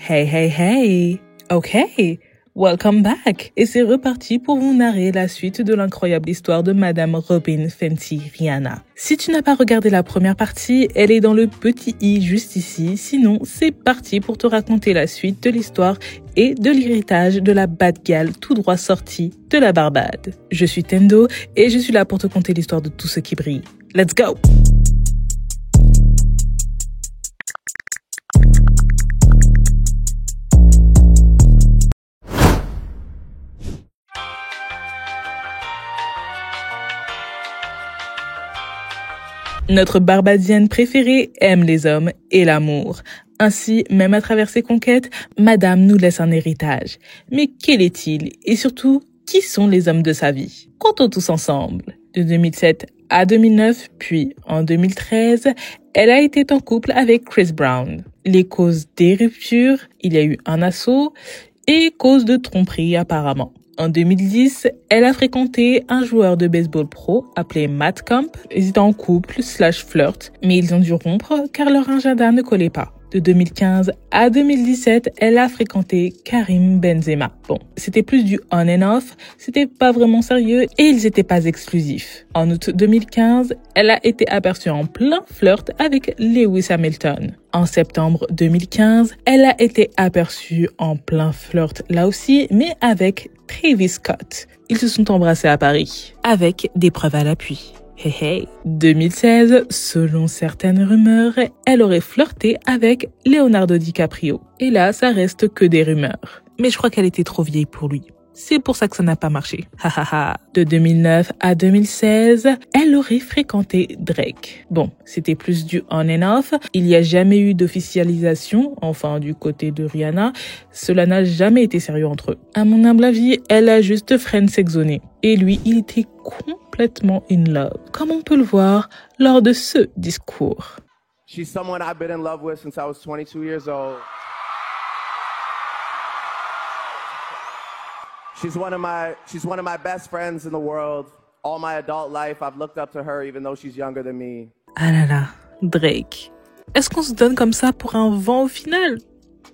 Hey, hey, hey! Ok, welcome back! Et c'est reparti pour vous narrer la suite de l'incroyable histoire de Madame Robin Fenty Rihanna. Si tu n'as pas regardé la première partie, elle est dans le petit i juste ici. Sinon, c'est parti pour te raconter la suite de l'histoire et de l'héritage de la bad gal tout droit sortie de la Barbade. Je suis Tendo et je suis là pour te conter l'histoire de tout ce qui brille. Let's go! Notre Barbadienne préférée aime les hommes et l'amour. Ainsi, même à travers ses conquêtes, Madame nous laisse un héritage. Mais quel est-il? Et surtout, qui sont les hommes de sa vie? Comptons tous ensemble. De 2007 à 2009, puis en 2013, elle a été en couple avec Chris Brown. Les causes des ruptures, il y a eu un assaut et cause de tromperie apparemment. En 2010, elle a fréquenté un joueur de baseball pro appelé Matt Camp. Ils étaient en couple / flirt, mais ils ont dû rompre car leur agenda ne collait pas. De 2015 à 2017, elle a fréquenté Karim Benzema. Bon, c'était plus du on and off, c'était pas vraiment sérieux et ils étaient pas exclusifs. En août 2015, elle a été aperçue en plein flirt avec Lewis Hamilton. En septembre 2015, elle a été aperçue en plein flirt là aussi, mais avec Travis Scott. Ils se sont embrassés à Paris, avec des preuves à l'appui. Hey hey. 2016, selon certaines rumeurs, elle aurait flirté avec Leonardo DiCaprio. Et là, ça reste que des rumeurs. Mais je crois qu'elle était trop vieille pour lui. C'est pour ça que ça n'a pas marché. De 2009 à 2016, elle aurait fréquenté Drake. Bon, c'était plus du on and off. Il n'y a jamais eu d'officialisation, enfin du côté de Rihanna. Cela n'a jamais été sérieux entre eux. À mon humble avis, elle a juste friendzonné. Et lui, il était complètement in love, comme on peut le voir lors de ce discours. She's someone I've been in love with since I was 22 years old. She's one of my best friends in the world. All my adult life, I've looked up to her even though she's younger than me. Ah là là, Drake. Est-ce qu'on se donne comme ça pour un vent au final?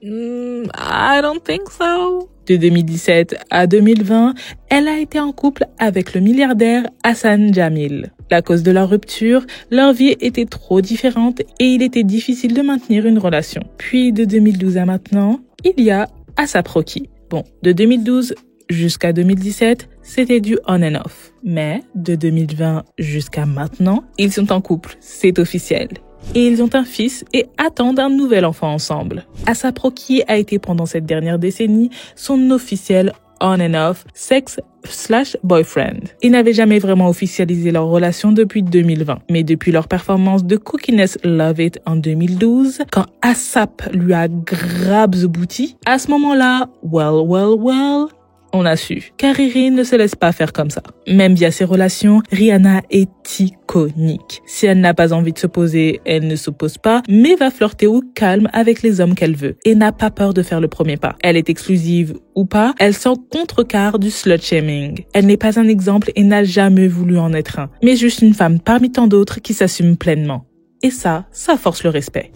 I don't think so. De 2017 à 2020, elle a été en couple avec le milliardaire Hassan Jamil. À cause de leur rupture, leur vie était trop différente et il était difficile de maintenir une relation. Puis de 2012 à maintenant, il y a A$AP Rocky. Bon, de 2012 jusqu'à 2017, c'était du on and off. Mais de 2020 jusqu'à maintenant, ils sont en couple, c'est officiel. Et ils ont un fils et attendent un nouvel enfant ensemble. A$AP Rocky a été pendant cette dernière décennie son officiel on and off sex / boyfriend. Ils n'avaient jamais vraiment officialisé leur relation depuis 2020. Mais depuis leur performance de Cookiness Love It en 2012, quand A$AP lui a grab the booty, à ce moment-là, well, on a su. Car Riri ne se laisse pas faire comme ça. Même via ses relations, Rihanna est iconique. Si elle n'a pas envie de se poser, elle ne se pose pas, mais va flirter au calme avec les hommes qu'elle veut. Et n'a pas peur de faire le premier pas. Elle est exclusive ou pas, elle s'en contrecarre du slut-shaming. Elle n'est pas un exemple et n'a jamais voulu en être un. Mais juste une femme parmi tant d'autres qui s'assume pleinement. Et ça force le respect.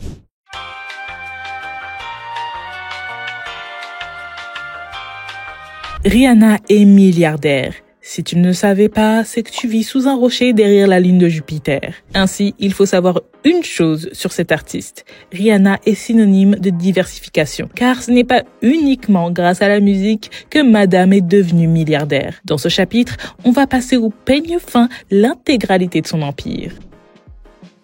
Rihanna est milliardaire. Si tu ne le savais pas, c'est que tu vis sous un rocher derrière la lune de Jupiter. Ainsi, il faut savoir une chose sur cet artiste. Rihanna est synonyme de diversification. Car ce n'est pas uniquement grâce à la musique que Madame est devenue milliardaire. Dans ce chapitre, on va passer au peigne fin l'intégralité de son empire.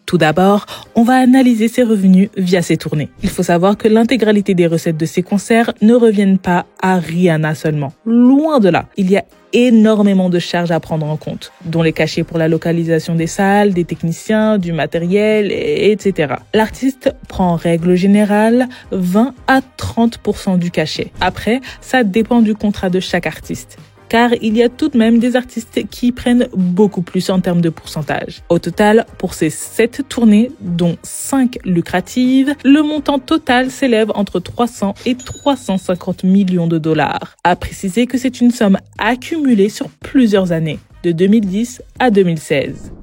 Tout d'abord, on va analyser ses revenus via ses tournées. Il faut savoir que l'intégralité des recettes de ses concerts ne reviennent pas à Rihanna seulement. Loin de là. Il y a énormément de charges à prendre en compte, dont les cachets pour la localisation des salles, des techniciens, du matériel, etc. L'artiste prend en règle générale 20 à 30% du cachet. Après, ça dépend du contrat de chaque artiste. Car il y a tout de même des artistes qui prennent beaucoup plus en termes de pourcentage. Au total, pour ces 7 tournées, dont 5 lucratives, le montant total s'élève entre 300 et 350 millions de dollars. À préciser que c'est une somme accumulée sur plusieurs années, de 2010 à 2016.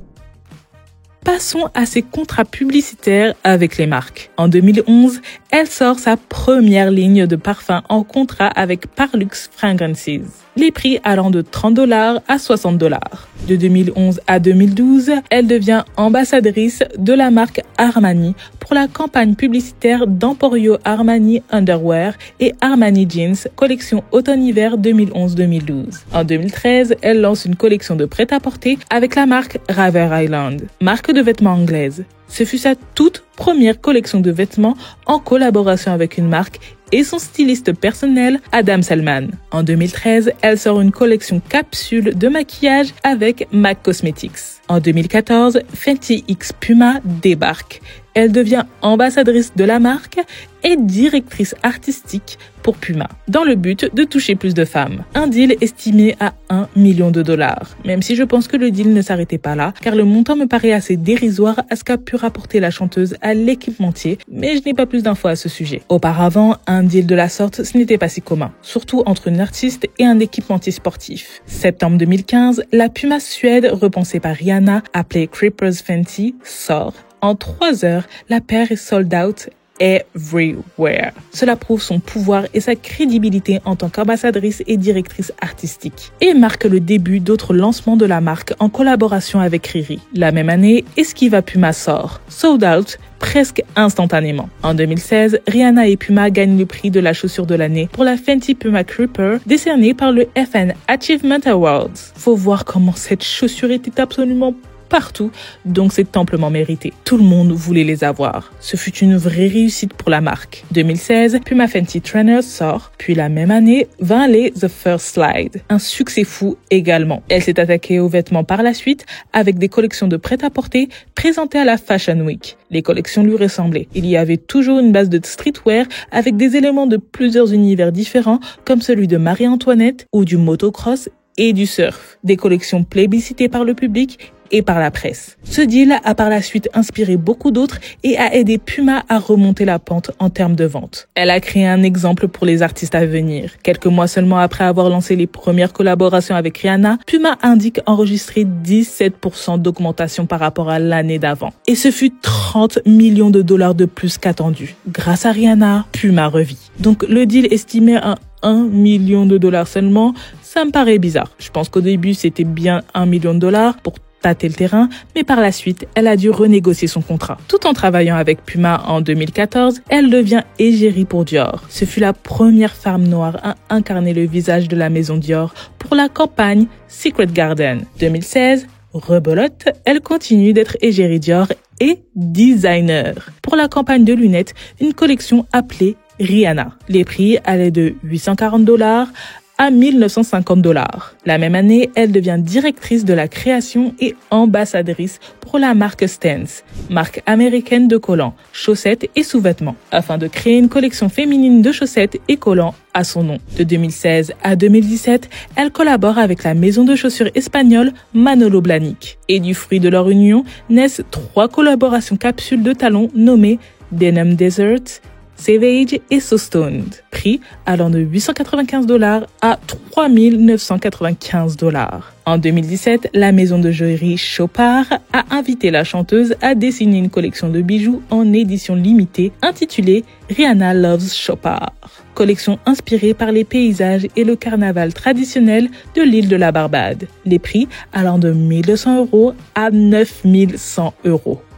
Passons à ses contrats publicitaires avec les marques. En 2011, elle sort sa première ligne de parfum en contrat avec Parlux Fragrances. Les prix allant de $30 à $60. De 2011 à 2012, elle devient ambassadrice de la marque Armani pour la campagne publicitaire d'Emporio Armani Underwear et Armani Jeans, collection automne-hiver 2011-2012. En 2013, elle lance une collection de prêt-à-porter avec la marque Raver Island, marque de vêtements anglaise. Ce fut sa toute première collection de vêtements en collaboration avec une marque et son styliste personnel, Adam Salman. En 2013, elle sort une collection capsule de maquillage avec MAC Cosmetics. En 2014, Fenty X Puma débarque. Elle devient ambassadrice de la marque et directrice artistique pour Puma, dans le but de toucher plus de femmes. Un deal estimé à $1 million. Même si je pense que le deal ne s'arrêtait pas là, car le montant me paraît assez dérisoire à ce qu'a pu rapporter la chanteuse à l'équipementier, mais je n'ai pas plus d'infos à ce sujet. Auparavant, un deal de la sorte, ce n'était pas si commun, surtout entre une artiste et un équipementier sportif. Septembre 2015, la Puma Suède, repensée par Rihanna, appelée Creepers Fenty, sort. En 3 heures, la paire est sold out everywhere. Cela prouve son pouvoir et sa crédibilité en tant qu'ambassadrice et directrice artistique. Et marque le début d'autres lancements de la marque en collaboration avec Riri. La même année, Esquiva Puma sort. Sold out presque instantanément. En 2016, Rihanna et Puma gagnent le prix de la chaussure de l'année pour la Fenty Puma Creeper, décerné par le FN Achievement Awards. Faut voir comment cette chaussure était absolument partout, donc c'est amplement mérité. Tout le monde voulait les avoir. Ce fut une vraie réussite pour la marque. 2016, Puma Fenty Trainers sort, puis la même année, vint les The First Slide. Un succès fou également. Elle s'est attaquée aux vêtements par la suite, avec des collections de prêt-à-porter présentées à la Fashion Week. Les collections lui ressemblaient. Il y avait toujours une base de streetwear avec des éléments de plusieurs univers différents, comme celui de Marie-Antoinette ou du motocross et du surf. Des collections plébiscitées par le public et par la presse. Ce deal a par la suite inspiré beaucoup d'autres et a aidé Puma à remonter la pente en termes de vente. Elle a créé un exemple pour les artistes à venir. Quelques mois seulement après avoir lancé les premières collaborations avec Rihanna, Puma indique enregistrer 17% d'augmentation par rapport à l'année d'avant. Et ce fut $30 millions de plus qu'attendu. Grâce à Rihanna, Puma revit. Donc le deal estimé à $1 million seulement, ça me paraît bizarre. Je pense qu'au début, c'était bien $1 million pour tâter le terrain, mais par la suite, elle a dû renégocier son contrat. Tout en travaillant avec Puma en 2014, elle devient égérie pour Dior. Ce fut la première femme noire à incarner le visage de la maison Dior pour la campagne Secret Garden. 2016, rebelote, elle continue d'être égérie Dior et designer. Pour la campagne de lunettes, une collection appelée Rihanna. Les prix allaient de $840 à $1 950. La même année, elle devient directrice de la création et ambassadrice pour la marque Stance, marque américaine de collants, chaussettes et sous-vêtements, afin de créer une collection féminine de chaussettes et collants à son nom. De 2016 à 2017, elle collabore avec la maison de chaussures espagnole Manolo Blahnik. Et du fruit de leur union naissent 3 collaborations capsules de talons nommées Denim Desert, Savage et So Stoned, prix allant de $895 à $3 995. En 2017, la maison de joaillerie Chopard a invité la chanteuse à dessiner une collection de bijoux en édition limitée intitulée Rihanna Loves Chopard. Collection inspirée par les paysages et le carnaval traditionnel de l'île de la Barbade. Les prix allant de $1 200 à $9 100.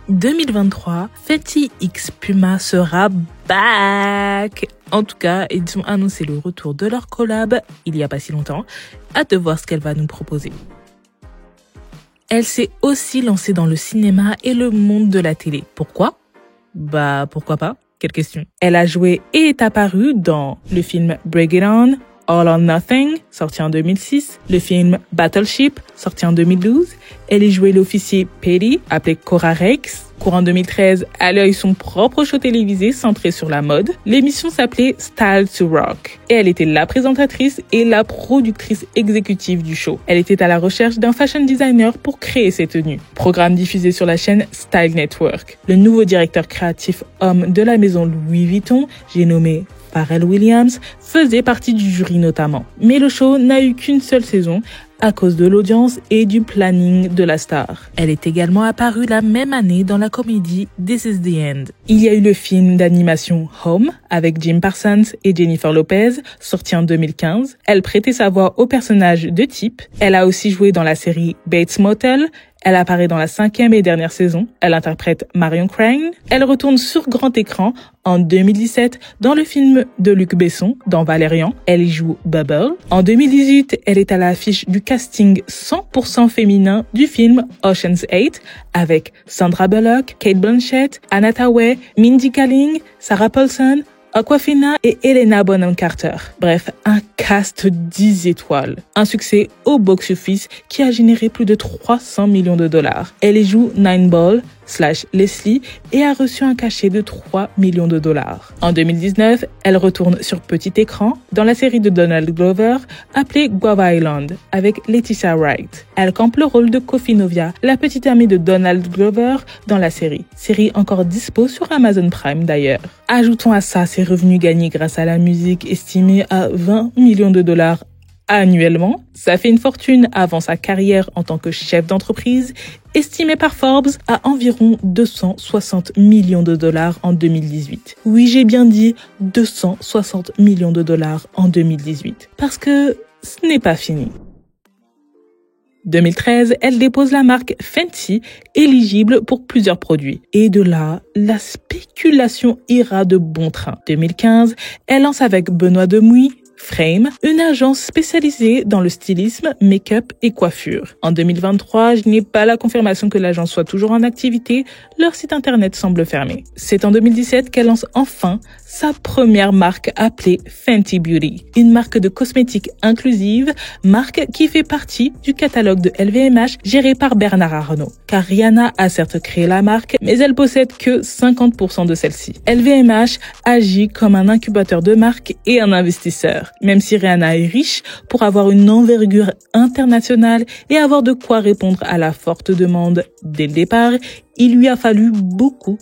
2023, Fenty X Puma sera back. En tout cas, ils ont annoncé le retour de leur collab il y a pas si longtemps. Hâte de voir ce qu'elle va nous proposer. Elle s'est aussi lancée dans le cinéma et le monde de la télé. Pourquoi ? Pourquoi pas ? Quelle question. Elle a joué et est apparue dans le film Bring It On, All or Nothing, sorti en 2006, le film Battleship, sorti en 2012. Elle y jouait l'officier Petty, appelé Cora Rex. Courant 2013, elle a eu son propre show télévisé centré sur la mode. L'émission s'appelait Style to Rock. Et elle était la présentatrice et la productrice exécutive du show. Elle était à la recherche d'un fashion designer pour créer ses tenues. Programme diffusé sur la chaîne Style Network. Le nouveau directeur créatif homme de la maison Louis Vuitton, j'ai nommé Pharrell Williams, faisait partie du jury notamment. Mais le show n'a eu qu'une seule saison à cause de l'audience et du planning de la star. Elle est également apparue la même année dans la comédie This is the End. Il y a eu le film d'animation Home avec Jim Parsons et Jennifer Lopez, sorti en 2015. Elle prêtait sa voix au personnage de Tip. Elle a aussi joué dans la série Bates Motel. Elle apparaît dans la 5e et dernière saison. Elle interprète Marion Crane. Elle retourne sur grand écran en 2017 dans le film de Luc Besson, dans Valérian. Elle y joue Bubble. En 2018, elle est à l'affiche du casting 100% féminin du film Ocean's 8 avec Sandra Bullock, Cate Blanchett, Anna Thaoué, Mindy Kaling, Sarah Paulson, Awkwafina et Helena Bonham Carter. Bref, un cast 10 étoiles. Un succès au box-office qui a généré plus de 300 millions de dollars. Elle y joue Nineball / Leslie et a reçu un cachet de 3 millions de dollars. En 2019, elle retourne sur petit écran dans la série de Donald Glover appelée Guava Island avec Letitia Wright. Elle campe le rôle de Kofi Novia, la petite amie de Donald Glover dans la série. Série encore dispo sur Amazon Prime d'ailleurs. Ajoutons à ça ses revenus gagnés grâce à la musique estimés à 20 millions de dollars annuellement. Ça fait une fortune avant sa carrière en tant que chef d'entreprise, estimée par Forbes à environ 260 millions de dollars en 2018. Oui, j'ai bien dit 260 millions de dollars en 2018. Parce que ce n'est pas fini. 2013, elle dépose la marque Fenty, éligible pour plusieurs produits. Et de là, la spéculation ira de bon train. 2015, elle lance avec Benoît Demouy Frame, une agence spécialisée dans le stylisme, make-up et coiffure. En 2023, je n'ai pas la confirmation que l'agence soit toujours en activité, leur site internet semble fermé. C'est en 2017 qu'elle lance enfin sa première marque appelée Fenty Beauty, une marque de cosmétiques inclusive, marque qui fait partie du catalogue de LVMH géré par Bernard Arnault. Car Rihanna a certes créé la marque, mais elle possède que 50% de celle-ci. LVMH agit comme un incubateur de marque et un investisseur. Même si Rihanna est riche, pour avoir une envergure internationale et avoir de quoi répondre à la forte demande dès le départ, il lui a fallu beaucoup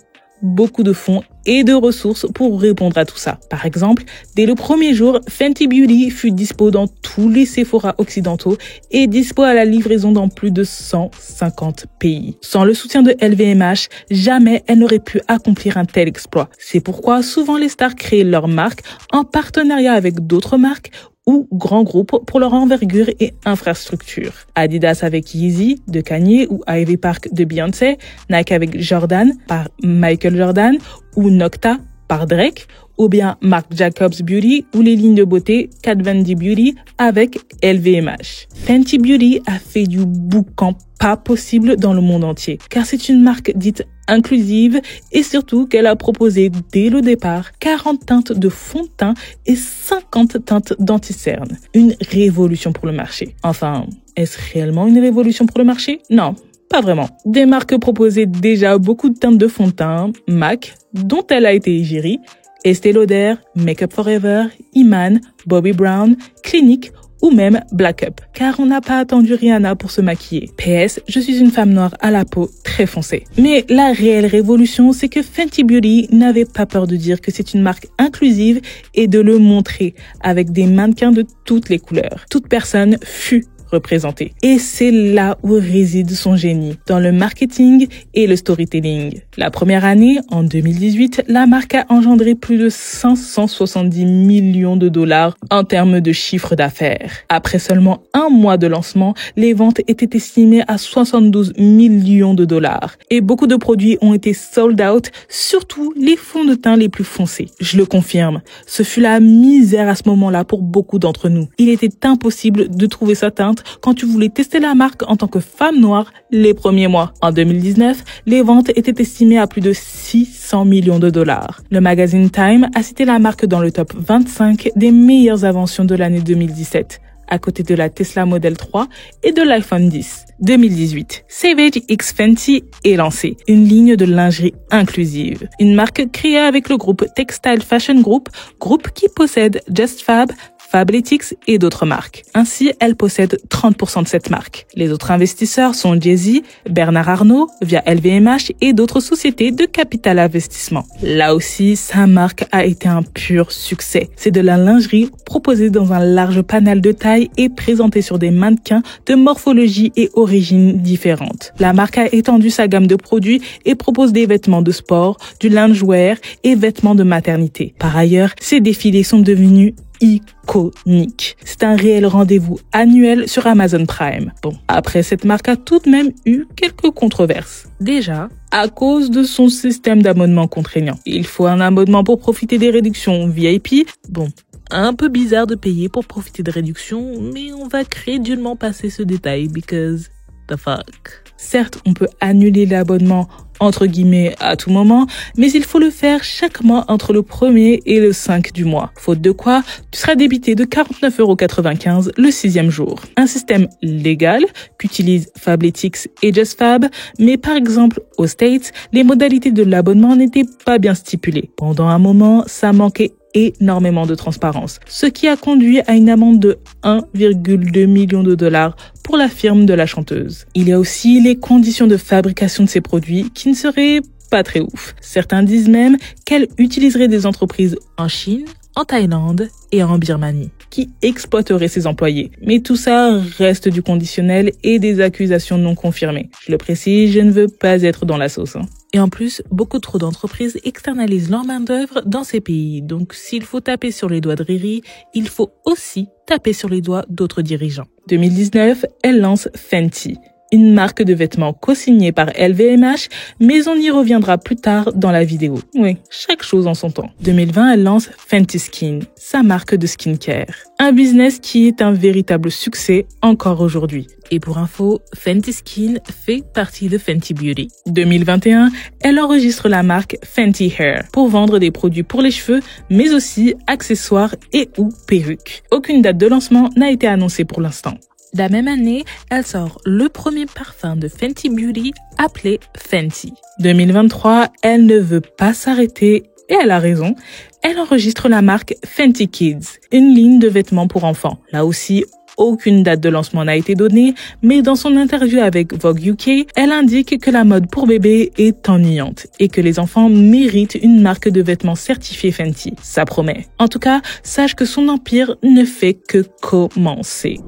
de fonds et de ressources pour répondre à tout ça. Par exemple, dès le premier jour, Fenty Beauty fut dispo dans tous les Sephora occidentaux et dispo à la livraison dans plus de 150 pays. Sans le soutien de LVMH, jamais elle n'aurait pu accomplir un tel exploit. C'est pourquoi souvent les stars créent leur marque en partenariat avec d'autres marques ou grands groupes pour leur envergure et infrastructure. Adidas avec Yeezy de Kanye ou Ivy Park de Beyoncé, Nike avec Jordan par Michael Jordan ou Nocta par Drake, ou bien Marc Jacobs Beauty ou les lignes de beauté Kat Von D Beauty avec LVMH. Fenty Beauty a fait du boucan pas possible dans le monde entier, car c'est une marque dite inclusive et surtout qu'elle a proposé dès le départ 40 teintes de fond de teint et 50 teintes d'anti-cerne. Une révolution pour le marché. Enfin, est-ce réellement une révolution pour le marché? Non. Pas vraiment. Des marques proposaient déjà beaucoup de teintes de fond de teint, MAC, dont elle a été égérie, Estée Lauder, Make Up Forever, Iman, Bobbi Brown, Clinique ou même Black Up. Car on n'a pas attendu Rihanna pour se maquiller. PS, je suis une femme noire à la peau très foncée. Mais la réelle révolution, c'est que Fenty Beauty n'avait pas peur de dire que c'est une marque inclusive et de le montrer avec des mannequins de toutes les couleurs. Toute personne fut représentée. Et c'est là où réside son génie, dans le marketing et le storytelling. La première année, en 2018, la marque a engendré plus de 570 millions de dollars en termes de chiffre d'affaires. Après seulement un mois de lancement, les ventes étaient estimées à 72 millions de dollars. Et beaucoup de produits ont été sold out, surtout les fonds de teint les plus foncés. Je le confirme, ce fut la misère à ce moment-là pour beaucoup d'entre nous. Il était impossible de trouver sa teinte quand tu voulais tester la marque en tant que femme noire les premiers mois. En 2019, les ventes étaient estimées à plus de 600 millions de dollars. Le magazine Time a cité la marque dans le top 25 des meilleures inventions de l'année 2017, à côté de la Tesla Model 3 et de l'iPhone 10. 2018, Savage X Fenty est lancée, une ligne de lingerie inclusive. Une marque créée avec le groupe Textile Fashion Group, groupe qui possède Just Fab, Fabletics et d'autres marques. Ainsi, elle possède 30% de cette marque. Les autres investisseurs sont Jay-Z, Bernard Arnault via LVMH et d'autres sociétés de capital investissement. Là aussi, sa marque a été un pur succès. C'est de la lingerie proposée dans un large panel de tailles et présentée sur des mannequins de morphologie et origines différentes. La marque a étendu sa gamme de produits et propose des vêtements de sport, du loungewear et vêtements de maternité. Par ailleurs, ses défilés sont devenus iconique. C'est un réel rendez-vous annuel sur Amazon Prime. Bon, après, cette marque a tout de même eu quelques controverses. Déjà, à cause de son système d'abonnement contraignant. Il faut un abonnement pour profiter des réductions VIP. Bon, un peu bizarre de payer pour profiter de réductions, mais on va crédulement passer ce détail because the fuck. Certes, on peut annuler l'abonnement entre guillemets à tout moment, mais il faut le faire chaque mois entre le 1er et le 5 du mois. Faute de quoi, tu seras débité de 49,95 € le 6e jour. Un système légal qu'utilisent Fabletics et JustFab, mais par exemple aux States, les modalités de l'abonnement n'étaient pas bien stipulées. Pendant un moment, ça manquait énormément de transparence, ce qui a conduit à une amende de 1,2 million de dollars pour la firme de la chanteuse. Il y a aussi les conditions de fabrication de ces produits qui ne seraient pas très ouf. Certains disent même qu'elle utiliserait des entreprises en Chine, en Thaïlande et en Birmanie, qui exploiteraient ses employés. Mais tout ça reste du conditionnel et des accusations non confirmées. Je le précise, je ne veux pas être dans la sauce. Et en plus, beaucoup trop d'entreprises externalisent leur main-d'œuvre dans ces pays. Donc, s'il faut taper sur les doigts de Riri, il faut aussi taper sur les doigts d'autres dirigeants. 2019, elle lance Fenty, une marque de vêtements co-signée par LVMH, mais on y reviendra plus tard dans la vidéo. Oui, chaque chose en son temps. 2020, elle lance Fenty Skin, sa marque de skincare. Un business qui est un véritable succès encore aujourd'hui. Et pour info, Fenty Skin fait partie de Fenty Beauty. 2021, elle enregistre la marque Fenty Hair pour vendre des produits pour les cheveux, mais aussi accessoires et ou perruques. Aucune date de lancement n'a été annoncée pour l'instant. La même année, elle sort le premier parfum de Fenty Beauty appelé Fenty. 2023, elle ne veut pas s'arrêter et elle a raison. Elle enregistre la marque Fenty Kids, une ligne de vêtements pour enfants. Là aussi, aucune date de lancement n'a été donnée, mais dans son interview avec Vogue UK, elle indique que la mode pour bébé est ennuyante et que les enfants méritent une marque de vêtements certifiée Fenty. Ça promet. En tout cas, sache que son empire ne fait que commencer.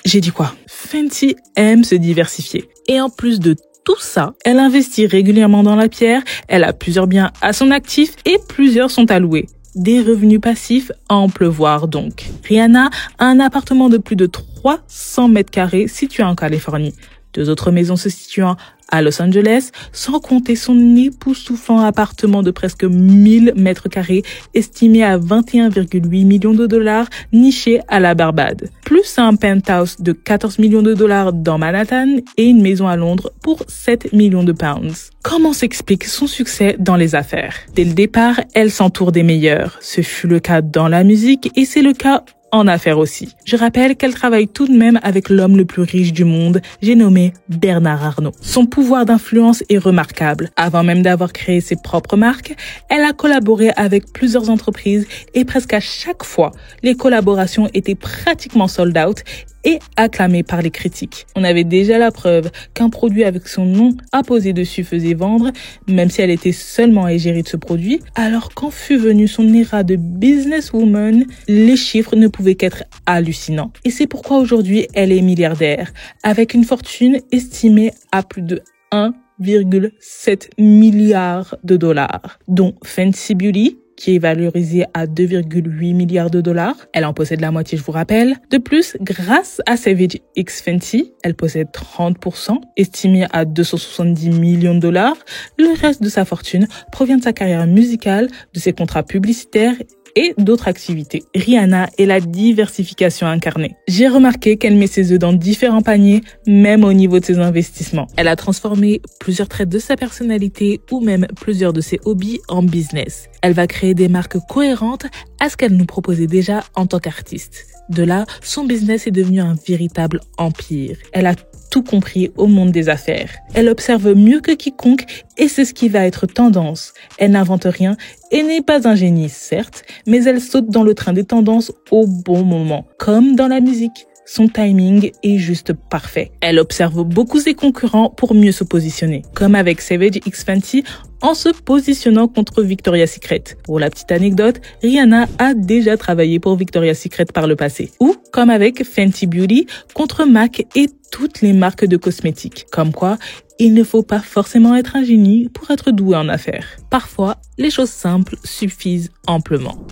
J'ai dit quoi? Fenty aime se diversifier. Et en plus de tout ça, elle investit régulièrement dans la pierre, elle a plusieurs biens à son actif et plusieurs sont à louer. Des revenus passifs à en pleuvoir donc. Rihanna a un appartement de plus de 300 mètres carrés situé en Californie. 2 autres maisons se situant à Los Angeles, sans compter son époustouflant appartement de presque 1000 mètres carrés, estimé à 21,8 millions de dollars, niché à la Barbade. Plus un penthouse de 14 millions de dollars dans Manhattan et une maison à Londres pour 7 millions de pounds. Comment s'explique son succès dans les affaires? Dès le départ, elle s'entoure des meilleurs. Ce fut le cas dans la musique et c'est le cas en affaires aussi. Je rappelle qu'elle travaille tout de même avec l'homme le plus riche du monde, j'ai nommé Bernard Arnault. Son pouvoir d'influence est remarquable. Avant même d'avoir créé ses propres marques, elle a collaboré avec plusieurs entreprises et presque à chaque fois, les collaborations étaient pratiquement sold out et acclamé par les critiques. On avait déjà la preuve qu'un produit avec son nom apposé dessus faisait vendre, même si elle était seulement égérie de ce produit. Alors quand fut venu son era de businesswoman, les chiffres ne pouvaient qu'être hallucinants. Et c'est pourquoi aujourd'hui, elle est milliardaire, avec une fortune estimée à plus de 1,7 milliard de dollars, dont Fenty Beauty, qui est valorisée à 2,8 milliards de dollars. Elle en possède la moitié, je vous rappelle. De plus, grâce à Savage X Fenty, elle possède 30%, estimé à 270 millions de dollars. Le reste de sa fortune provient de sa carrière musicale, de ses contrats publicitaires et d'autres activités. Rihanna est la diversification incarnée. J'ai remarqué qu'elle met ses œufs dans différents paniers, même au niveau de ses investissements. Elle a transformé plusieurs traits de sa personnalité ou même plusieurs de ses hobbies en business. Elle va créer des marques cohérentes à ce qu'elle nous proposait déjà en tant qu'artiste. De là, son business est devenu un véritable empire. Elle a tout compris au monde des affaires. Elle observe mieux que quiconque et c'est ce qui va être tendance. Elle n'invente rien et n'est pas un génie, certes, mais elle saute dans le train des tendances au bon moment, comme dans la musique. Son timing est juste parfait. Elle observe beaucoup ses concurrents pour mieux se positionner, comme avec Savage X Fenty en se positionnant contre Victoria's Secret. Pour la petite anecdote, Rihanna a déjà travaillé pour Victoria's Secret par le passé. Ou comme avec Fenty Beauty contre MAC et toutes les marques de cosmétiques. Comme quoi, il ne faut pas forcément être un génie pour être doué en affaires. Parfois, les choses simples suffisent amplement.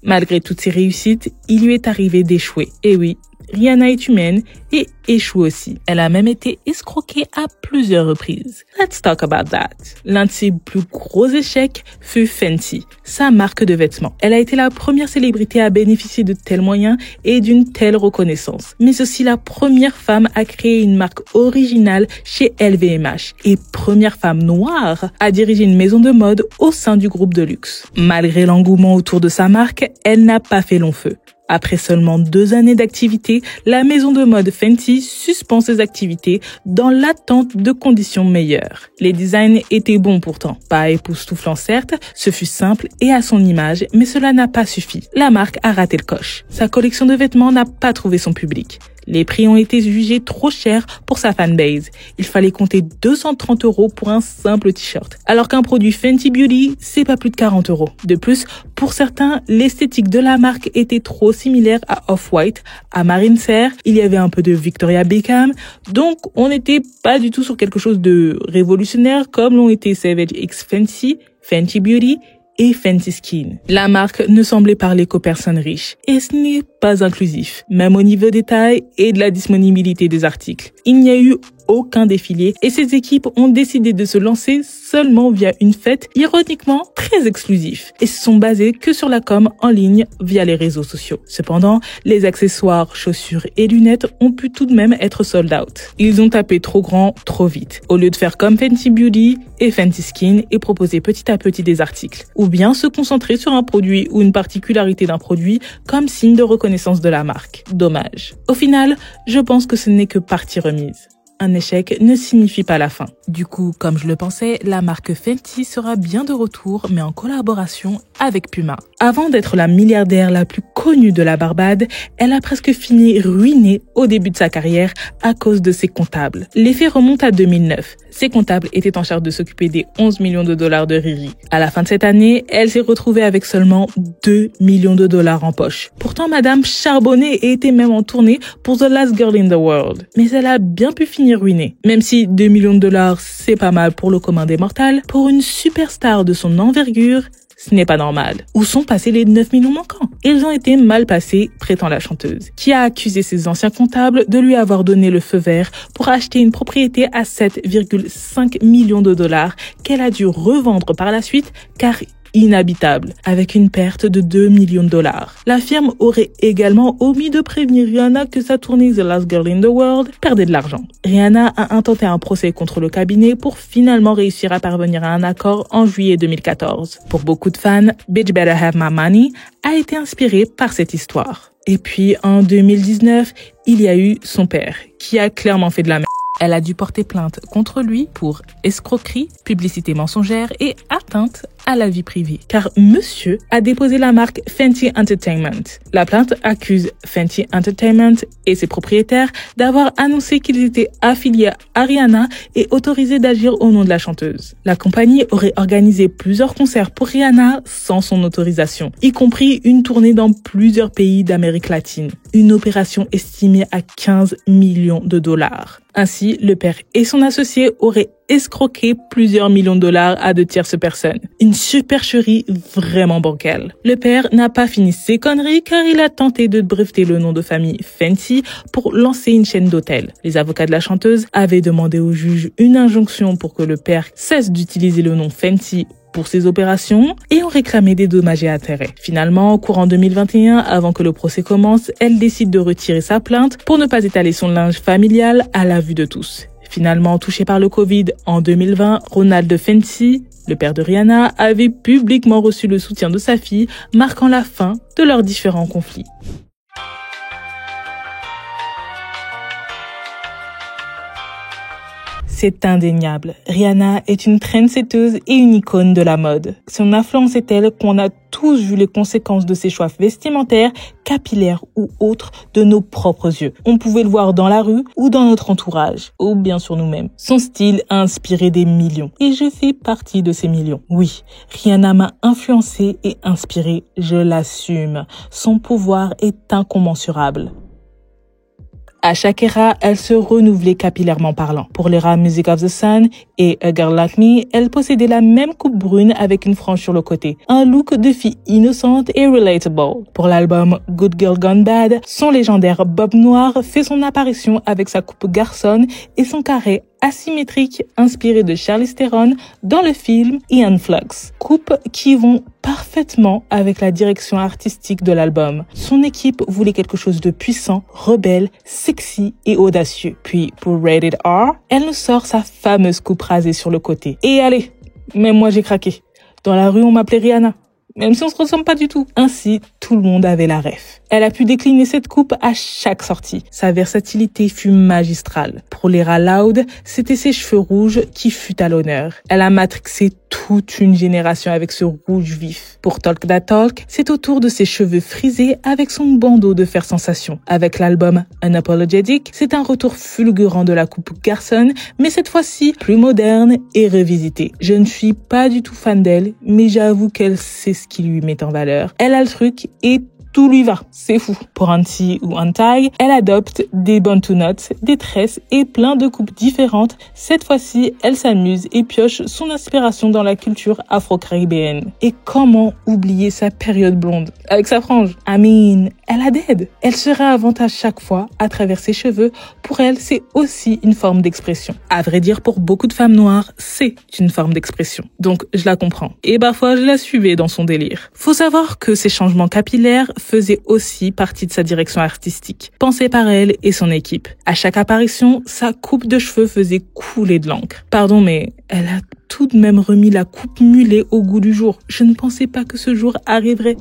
Malgré toutes ses réussites, il lui est arrivé d'échouer. Et oui, Rihanna est humaine et échoue aussi. Elle a même été escroquée à plusieurs reprises. Let's talk about that. L'un de ses plus gros échecs fut Fenty, sa marque de vêtements. Elle a été la première célébrité à bénéficier de tels moyens et d'une telle reconnaissance, mais aussi la première femme à créer une marque originale chez LVMH et première femme noire à diriger une maison de mode au sein du groupe de luxe. Malgré l'engouement autour de sa marque, elle n'a pas fait long feu. Après seulement 2 années d'activité, la maison de mode Fenty suspend ses activités dans l'attente de conditions meilleures. Les designs étaient bons pourtant. Pas époustouflant certes, ce fut simple et à son image, mais cela n'a pas suffi. La marque a raté le coche. Sa collection de vêtements n'a pas trouvé son public. Les prix ont été jugés trop chers pour sa fanbase. Il fallait compter 230 € pour un simple t-shirt. Alors qu'un produit Fenty Beauty, c'est pas plus de 40 €. De plus, pour certains, l'esthétique de la marque était trop similaire à Off-White, à Marine Serre, il y avait un peu de Victoria Beckham, donc on n'était pas du tout sur quelque chose de révolutionnaire comme l'ont été Savage X Fenty, Fenty Beauty et Fenty Skin. La marque ne semblait parler qu'aux personnes riches. Et ce n'est pas inclusif, même au niveau des tailles et de la disponibilité des articles. Il n'y a eu aucun défilé et ces équipes ont décidé de se lancer seulement via une fête ironiquement très exclusive et se sont basées que sur la com en ligne via les réseaux sociaux. Cependant, les accessoires, chaussures et lunettes ont pu tout de même être sold out. Ils ont tapé trop grand, trop vite, au lieu de faire comme Fenty Beauty et Fenty Skin et proposer petit à petit des articles, ou bien se concentrer sur un produit ou une particularité d'un produit comme signe de reconnaissance de la marque. Dommage. Au final, je pense que ce n'est que partie remise. Un échec ne signifie pas la fin. Du coup, comme je le pensais, la marque Fenty sera bien de retour, mais en collaboration avec Puma. Avant d'être la milliardaire la plus connue de la Barbade, elle a presque fini ruinée au début de sa carrière à cause de ses comptables. L'effet remonte à 2009. Ses comptables étaient en charge de s'occuper des 11 millions de dollars de Riri. À la fin de cette année, elle s'est retrouvée avec seulement 2 millions de dollars en poche. Pourtant, madame charbonnait et était même en tournée pour The Last Girl in the World. Mais elle a bien pu finir ruinée. Même si 2 millions de dollars, c'est pas mal pour le commun des mortels, pour une superstar de son envergure, ce n'est pas normal. Où sont passés les 9 millions manquants? Ils ont été mal passés, prétend la chanteuse, qui a accusé ses anciens comptables de lui avoir donné le feu vert pour acheter une propriété à 7,5 millions de dollars qu'elle a dû revendre par la suite car inhabitable, avec une perte de 2 millions de dollars. La firme aurait également omis de prévenir Rihanna que sa tournée The Last Girl in the World perdait de l'argent. Rihanna a intenté un procès contre le cabinet pour finalement réussir à parvenir à un accord en juillet 2014. Pour beaucoup de fans, Bitch Better Have My Money a été inspiré par cette histoire. Et puis, en 2019, il y a eu son père, qui a clairement fait de la merde. Elle a dû porter plainte contre lui pour escroquerie, publicité mensongère et atteinte à la vie privée. Car monsieur a déposé la marque Fenty Entertainment. La plainte accuse Fenty Entertainment et ses propriétaires d'avoir annoncé qu'ils étaient affiliés à Rihanna et autorisés d'agir au nom de la chanteuse. La compagnie aurait organisé plusieurs concerts pour Rihanna sans son autorisation, y compris une tournée dans plusieurs pays d'Amérique latine. Une opération estimée à 15 millions de dollars. Ainsi, le père et son associé auraient escroqué plusieurs millions de dollars à de tierces personnes. Une supercherie vraiment bancale. Le père n'a pas fini ses conneries car il a tenté de breveter le nom de famille Fenty pour lancer une chaîne d'hôtels. Les avocats de la chanteuse avaient demandé au juge une injonction pour que le père cesse d'utiliser le nom Fenty pour ses opérations et ont réclamé des dommages et intérêts. Finalement, courant 2021, avant que le procès commence, elle décide de retirer sa plainte pour ne pas étaler son linge familial à la vue de tous. Finalement touché par le Covid en 2020, Ronald Fenty, le père de Rihanna, avait publiquement reçu le soutien de sa fille, marquant la fin de leurs différents conflits. c'est indéniable. Rihanna est une trendsetteuse et une icône de la mode. Son influence est telle qu'on a tous vu les conséquences de ses choix vestimentaires, capillaires ou autres de nos propres yeux. On pouvait le voir dans la rue ou dans notre entourage, ou bien sur nous-mêmes. Son style a inspiré des millions. Et je fais partie de ces millions. Oui, Rihanna m'a influencé et inspiré, je l'assume. Son pouvoir est incommensurable. À chaque ère, elle se renouvelait capillairement parlant. Pour l'ère Music of the Sun et A Girl Like Me, elle possédait la même coupe brune avec une frange sur le côté. Un look de fille innocente et relatable. Pour l'album Good Girl Gone Bad, son légendaire bob noir fait son apparition avec sa coupe garçonne et son carré asymétrique inspiré de Charlize Theron dans le film Ian Flux. Coupes qui vont parfaitement avec la direction artistique de l'album. Son équipe voulait quelque chose de puissant, rebelle, sexy et audacieux. Puis pour Rated R, elle nous sort sa fameuse coupe rasée sur le côté. Et allez, même moi j'ai craqué. Dans la rue on m'appelait Rihanna. Même si on se ressemble pas du tout. Ainsi, tout le monde avait la ref. Elle a pu décliner cette coupe à chaque sortie. Sa versatilité fut magistrale. Pour l'era Loud, c'était ses cheveux rouges qui fut à l'honneur. Elle a matrixé toute une génération avec ce rouge vif. Pour Talk That Talk, c'est au tour de ses cheveux frisés avec son bandeau de faire sensation. Avec l'album Unapologetic, c'est un retour fulgurant de la coupe garçonne, mais cette fois-ci plus moderne et revisitée. Je ne suis pas du tout fan d'elle, mais j'avoue qu'elle sait ce qui lui met en valeur. Elle a le truc et tout lui va, c'est fou. Pour Anti ou Anti, elle adopte des bantu knots, des tresses et plein de coupes différentes. Cette fois-ci, elle s'amuse et pioche son inspiration dans la culture afro-caribéenne. Et comment oublier sa période blonde avec sa frange? Elle a dead. Elle se réinvente à chaque fois à travers ses cheveux. Pour elle, c'est aussi une forme d'expression. À vrai dire, pour beaucoup de femmes noires, c'est une forme d'expression. Donc, je la comprends. Et parfois, je la suivais dans son délire. Faut savoir que ces changements capillaires faisait aussi partie de sa direction artistique, pensée par elle et son équipe. À chaque apparition, sa coupe de cheveux faisait couler de l'encre. Pardon, mais elle a tout de même remis la coupe mulet au goût du jour. Je ne pensais pas que ce jour arriverait.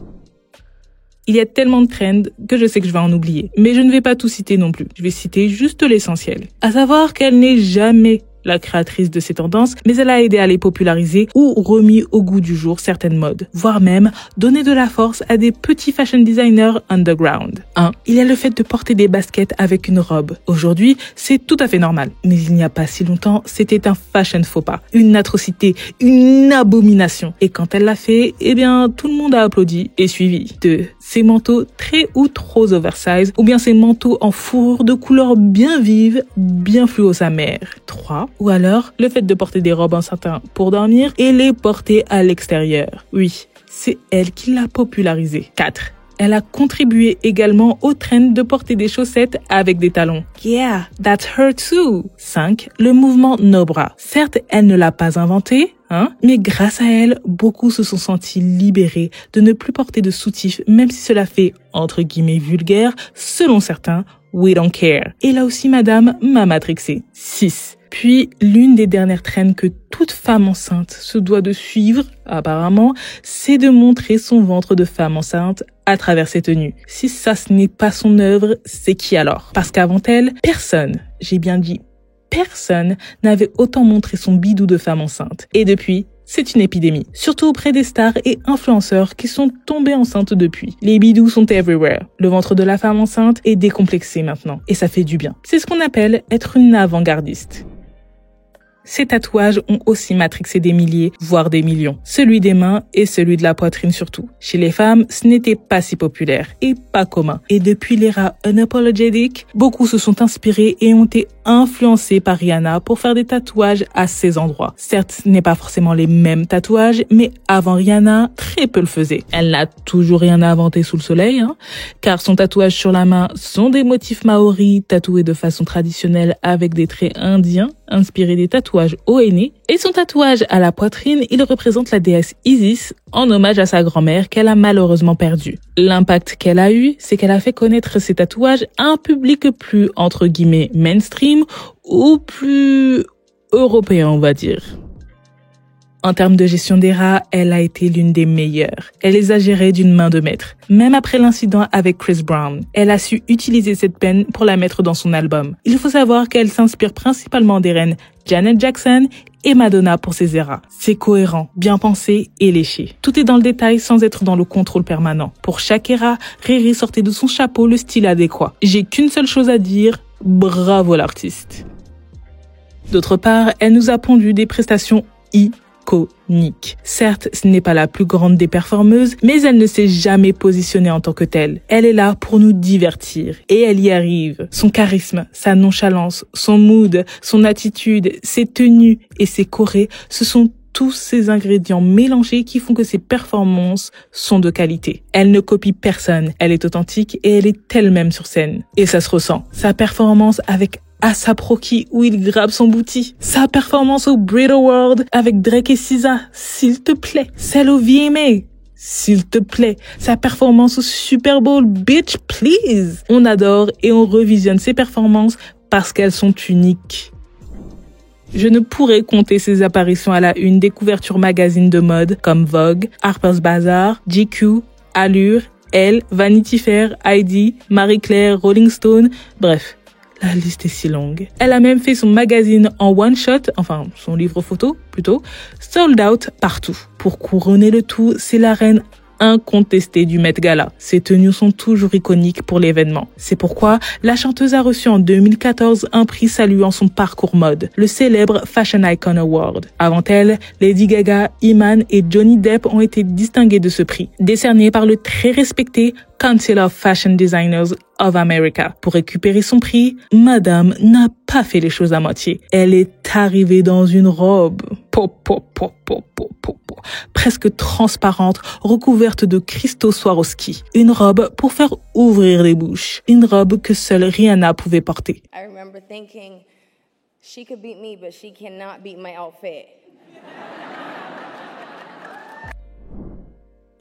Il y a tellement de trends que je sais que je vais en oublier. Mais je ne vais pas tout citer non plus. Je vais citer juste l'essentiel. À savoir qu'elle n'est jamais la créatrice de ces tendances, mais elle a aidé à les populariser ou remis au goût du jour certaines modes, voire même donné de la force à des petits fashion designers underground. 1. Il y a le fait de porter des baskets avec une robe. Aujourd'hui, c'est tout à fait normal, mais il n'y a pas si longtemps, c'était un fashion faux pas, une atrocité, une abomination. Et quand elle l'a fait, eh bien, tout le monde a applaudi et suivi. 2. Ces manteaux très ou trop oversize, ou bien ces manteaux en fourrure de couleur bien vive, bien fluo sa mère. 3. Ou alors, le fait de porter des robes en satin pour dormir et les porter à l'extérieur. Oui, c'est elle qui l'a popularisé. 4. Elle a contribué également au trend de porter des chaussettes avec des talons. Yeah, that's her too. 5. Le mouvement no bra. Certes, elle ne l'a pas inventé, mais grâce à elle, beaucoup se sont sentis libérés de ne plus porter de soutif, même si cela fait, entre guillemets, vulgaire, selon certains, we don't care. Et là aussi, madame m'a matrixé. 6. Puis, l'une des dernières trends que toute femme enceinte se doit de suivre, apparemment, c'est de montrer son ventre de femme enceinte à travers ses tenues. Si ça, ce n'est pas son œuvre, c'est qui alors? Parce qu'avant elle, personne, j'ai bien dit personne, n'avait autant montré son bidou de femme enceinte. Et depuis, c'est une épidémie. Surtout auprès des stars et influenceurs qui sont tombés enceintes depuis. Les bidous sont everywhere. Le ventre de la femme enceinte est décomplexé maintenant. Et ça fait du bien. C'est ce qu'on appelle être une avant-gardiste. Ces tatouages ont aussi matrixé des milliers, voire des millions. Celui des mains et celui de la poitrine surtout. Chez les femmes, ce n'était pas si populaire et pas commun. Et depuis l'ère Unapologetic, beaucoup se sont inspirés et ont été influencés par Rihanna pour faire des tatouages à ces endroits. Certes, ce n'est pas forcément les mêmes tatouages, mais avant Rihanna, très peu le faisaient. Elle n'a toujours rien inventé sous le soleil, car son tatouage sur la main sont des motifs maoris tatoués de façon traditionnelle avec des traits indiens, inspiré des tatouages au henné, et son tatouage à la poitrine, il représente la déesse Isis en hommage à sa grand-mère qu'elle a malheureusement perdue. L'impact qu'elle a eu, c'est qu'elle a fait connaître ses tatouages à un public plus, entre guillemets, mainstream ou plus européen, on va dire. En termes de gestion des rats, elle a été l'une des meilleures. Elle les a gérés d'une main de maître. Même après l'incident avec Chris Brown, elle a su utiliser cette peine pour la mettre dans son album. Il faut savoir qu'elle s'inspire principalement des reines Janet Jackson et Madonna pour ses eras. C'est cohérent, bien pensé et léché. Tout est dans le détail sans être dans le contrôle permanent. Pour chaque era, Riri sortait de son chapeau le style adéquat. J'ai qu'une seule chose à dire, bravo l'artiste. D'autre part, elle nous a pondu des prestations iconique. Certes, ce n'est pas la plus grande des performeuses, mais elle ne s'est jamais positionnée en tant que telle. Elle est là pour nous divertir. Et elle y arrive. Son charisme, sa nonchalance, son mood, son attitude, ses tenues et ses chorés, ce sont tous ces ingrédients mélangés qui font que ses performances sont de qualité. Elle ne copie personne. Elle est authentique et elle est elle-même sur scène. Et ça se ressent. Sa performance avec A$AP Rocky où il grabe son booty. Sa performance au Brit Award avec Drake et SZA, s'il te plaît. Celle au VMA, s'il te plaît. Sa performance au Super Bowl, bitch, please. On adore et on revisionne ses performances parce qu'elles sont uniques. Je ne pourrais compter ses apparitions à la une des couvertures magazines de mode comme Vogue, Harper's Bazaar, GQ, Allure, Elle, Vanity Fair, Heidi, Marie Claire, Rolling Stone, bref. La liste est si longue. Elle a même fait son magazine en one shot, enfin son livre photo plutôt, sold out partout. Pour couronner le tout, c'est la reine incontestée du Met Gala. Ses tenues sont toujours iconiques pour l'événement. C'est pourquoi la chanteuse a reçu en 2014 un prix saluant son parcours mode, le célèbre Fashion Icon Award. Avant elle, Lady Gaga, Iman et Johnny Depp ont été distingués de ce prix, décerné par le très respecté Council of Fashion Designers of America. Pour récupérer son prix, Madame n'a pas fait les choses à moitié. Elle est arrivée dans une robe presque transparente, recouverte de cristaux Swarovski. Une robe pour faire ouvrir les bouches. Une robe que seule Rihanna pouvait porter. I remember thinking, she could beat me, but she cannot beat my outfit.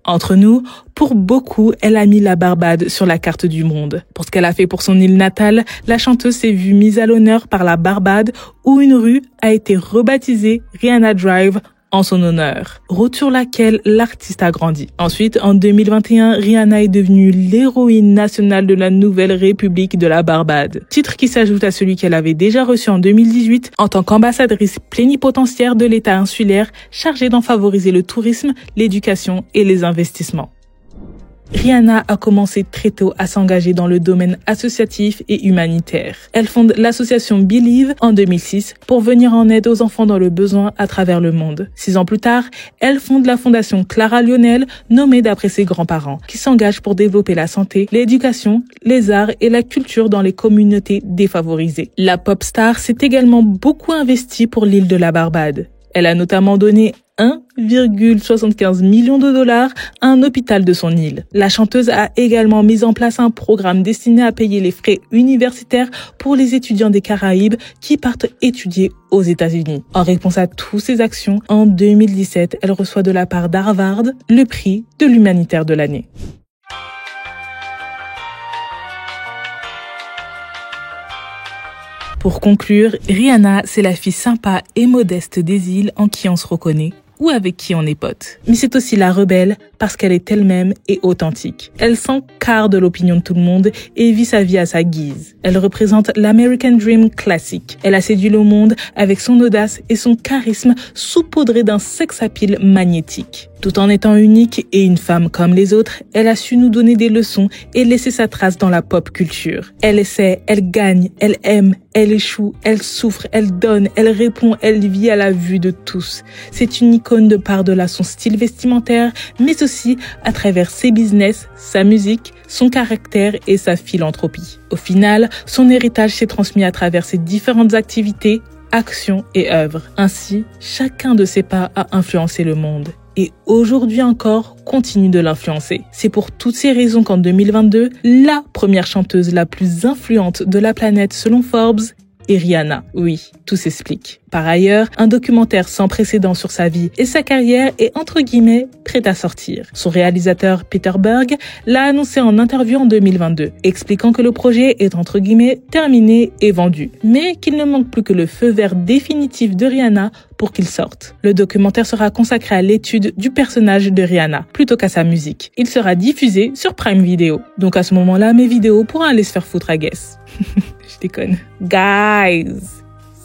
Entre nous, pour beaucoup, elle a mis la Barbade sur la carte du monde. Pour ce qu'elle a fait pour son île natale, la chanteuse s'est vue mise à l'honneur par la Barbade où une rue a été rebaptisée Rihanna Drive en son honneur, route sur laquelle l'artiste a grandi. Ensuite, en 2021, Rihanna est devenue l'héroïne nationale de la nouvelle République de la Barbade. Titre qui s'ajoute à celui qu'elle avait déjà reçu en 2018 en tant qu'ambassadrice plénipotentiaire de l'État insulaire chargée d'en favoriser le tourisme, l'éducation et les investissements. Rihanna a commencé très tôt à s'engager dans le domaine associatif et humanitaire. Elle fonde l'association Believe en 2006 pour venir en aide aux enfants dans le besoin à travers le monde. 6 ans plus tard, elle fonde la fondation Clara Lionel, nommée d'après ses grands-parents, qui s'engage pour développer la santé, l'éducation, les arts et la culture dans les communautés défavorisées. La pop star s'est également beaucoup investie pour l'île de la Barbade. Elle a notamment donné 1,75 million de dollars à un hôpital de son île. La chanteuse a également mis en place un programme destiné à payer les frais universitaires pour les étudiants des Caraïbes qui partent étudier aux États-Unis. En réponse à toutes ces actions, en 2017, elle reçoit de la part d'Harvard le prix de l'humanitaire de l'année. Pour conclure, Rihanna, c'est la fille sympa et modeste des îles en qui on se reconnaît ou avec qui on est pote. Mais c'est aussi la rebelle parce qu'elle est elle-même et authentique. Elle s'encarre de l'opinion de tout le monde et vit sa vie à sa guise. Elle représente l'American Dream classique. Elle a séduit le monde avec son audace et son charisme saupoudré d'un sex appeal magnétique. Tout en étant unique et une femme comme les autres, elle a su nous donner des leçons et laisser sa trace dans la pop culture. Elle essaie, elle gagne, elle aime, elle échoue, elle souffre, elle donne, elle répond, elle vit à la vue de tous. C'est une icône de par-delà son style vestimentaire, mais aussi à travers ses business, sa musique, son caractère et sa philanthropie. Au final, son héritage s'est transmis à travers ses différentes activités, actions et œuvres. Ainsi, chacun de ses pas a influencé le monde. Et aujourd'hui encore, continue de l'influencer. C'est pour toutes ces raisons qu'en 2022, la première chanteuse la plus influente de la planète selon Forbes est Rihanna. Oui, tout s'explique. Par ailleurs, un documentaire sans précédent sur sa vie et sa carrière est entre guillemets prêt à sortir. Son réalisateur Peter Berg l'a annoncé en interview en 2022, expliquant que le projet est entre guillemets terminé et vendu, mais qu'il ne manque plus que le feu vert définitif de Rihanna pour qu'il sorte. Le documentaire sera consacré à l'étude du personnage de Rihanna, plutôt qu'à sa musique. Il sera diffusé sur Prime Video. Donc à ce moment-là, mes vidéos pourront aller se faire foutre, I guess. Je déconne. Guys,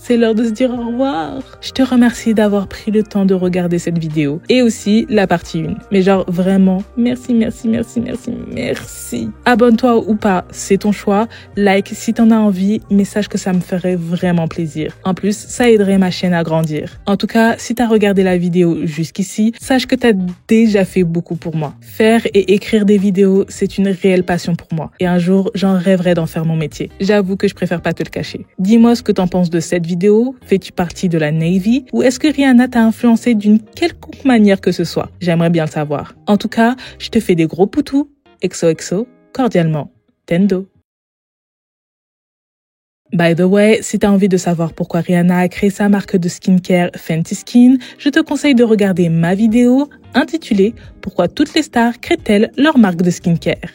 c'est l'heure de se dire au revoir. Je te remercie d'avoir pris le temps de regarder cette vidéo et aussi la partie 1. Mais genre vraiment, merci. Abonne-toi ou pas, c'est ton choix. Like si t'en as envie, mais sache que ça me ferait vraiment plaisir. En plus, ça aiderait ma chaîne à grandir. En tout cas, si t'as regardé la vidéo jusqu'ici, sache que t'as déjà fait beaucoup pour moi. Faire et écrire des vidéos, c'est une réelle passion pour moi. Et un jour, j'en rêverais d'en faire mon métier. J'avoue que je préfère pas te le cacher. Dis-moi ce que t'en penses de cette vidéo. Fais-tu partie de la Navy ou est-ce que Rihanna t'a influencé d'une quelconque manière que ce soit? J'aimerais bien le savoir. En tout cas, je te fais des gros poutous. XOXO, cordialement, Tendo. By the way, si t'as envie de savoir pourquoi Rihanna a créé sa marque de skincare Fenty Skin, je te conseille de regarder ma vidéo intitulée « Pourquoi toutes les stars créent-elles leur marque de skincare ?»